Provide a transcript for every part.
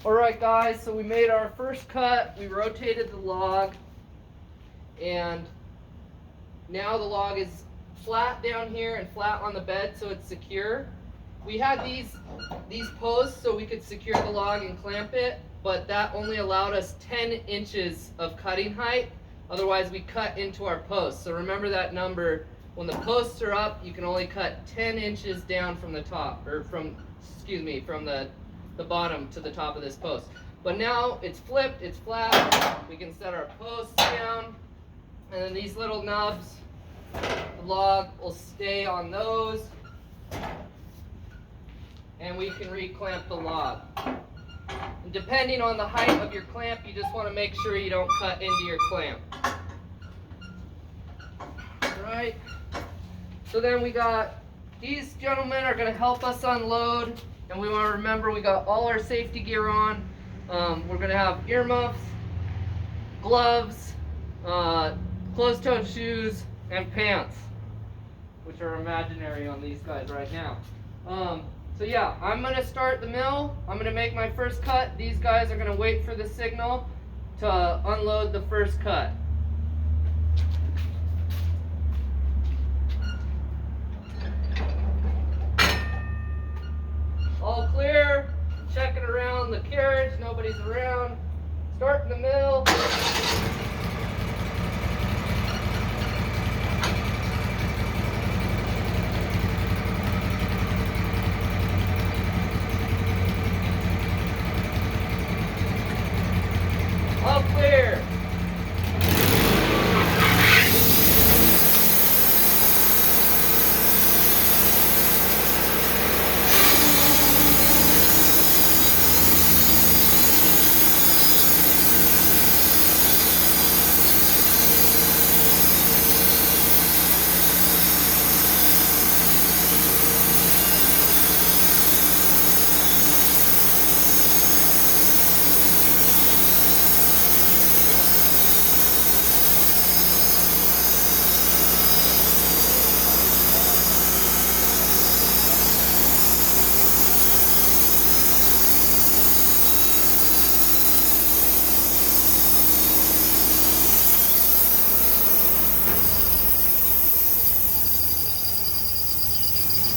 Alright guys, so we made our first cut, we rotated the log, and now the log is flat down here and flat on the bed so it's secure. We had these posts so we could secure the log and clamp it, but that only allowed us 10 inches of cutting height, otherwise we cut into our posts. So remember that number, when the posts are up, you can only cut 10 inches down from the top, or from the bottom to the top of this post. But now it's flipped, it's flat, we can set our posts down, and then these little nubs, the log will stay on those, and we can reclamp the log. And depending on the height of your clamp, you just want to make sure you don't cut into your clamp. Alright, so then we got, these gentlemen are going to help us unload. And we want to remember we got all our safety gear on. We're going to have earmuffs, gloves, closed-toed shoes, and pants, which are imaginary on these guys right now. So yeah, I'm going to start the mill. I'm going to make my first cut. These guys are going to wait for the signal to unload the first cut. All clear, checking around the carriage, nobody's around. Starting the mill. All clear.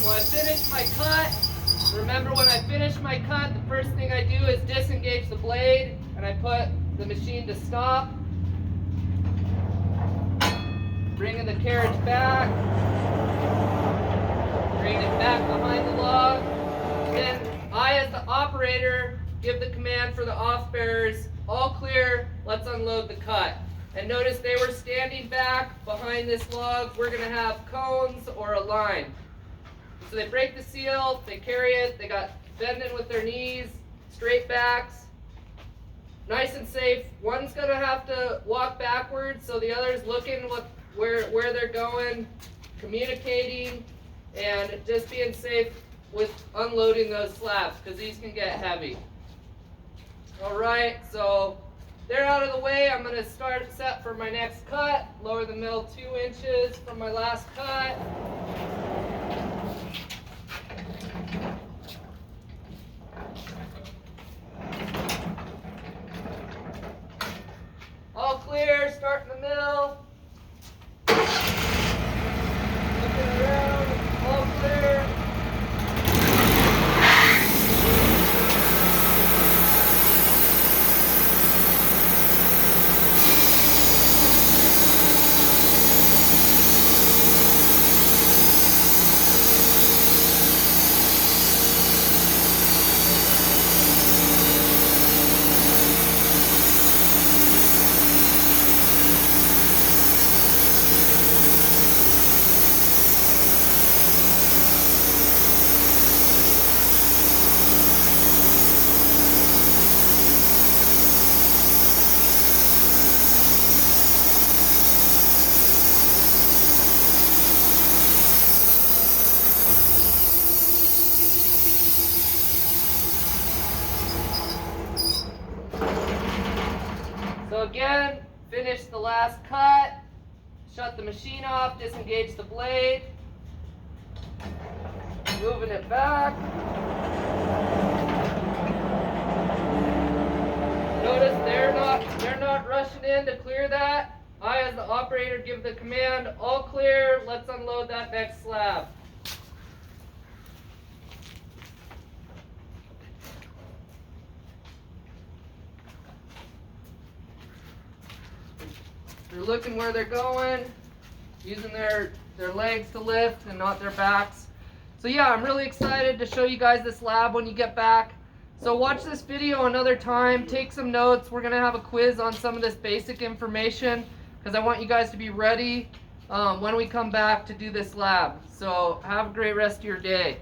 Well, I finished my cut. Remember, when I finish my cut, the first thing I do is disengage the blade, and I put the machine to stop. Bringing the carriage back. Bringing it back behind the log. Then I, as the operator, give the command for the off bearers, all clear, let's unload the cut. And notice they were standing back behind this log. We're gonna have cones or a line. So they break the seal, they carry it, they got bending with their knees, straight backs, nice and safe. One's gonna have to walk backwards, so the other's looking where they're going, communicating, and just being safe with unloading those slabs, because these can get heavy. Alright, so they're out of the way. I'm gonna start set for my next cut, lower the mill 2 inches from my last cut. All clear, starting the mill. Looking around, all clear. So again, finish the last cut, shut the machine off, disengage the blade, moving it back. not rushing in to clear that. I, as the operator, give the command, all clear, let's unload that next slab. They're looking where they're going, using their legs to lift and not their backs. So yeah, I'm really excited to show you guys this lab when you get back. So watch this video another time, take some notes. We're gonna have a quiz on some of this basic information because I want you guys to be ready when we come back to do this lab. So have a great rest of your day.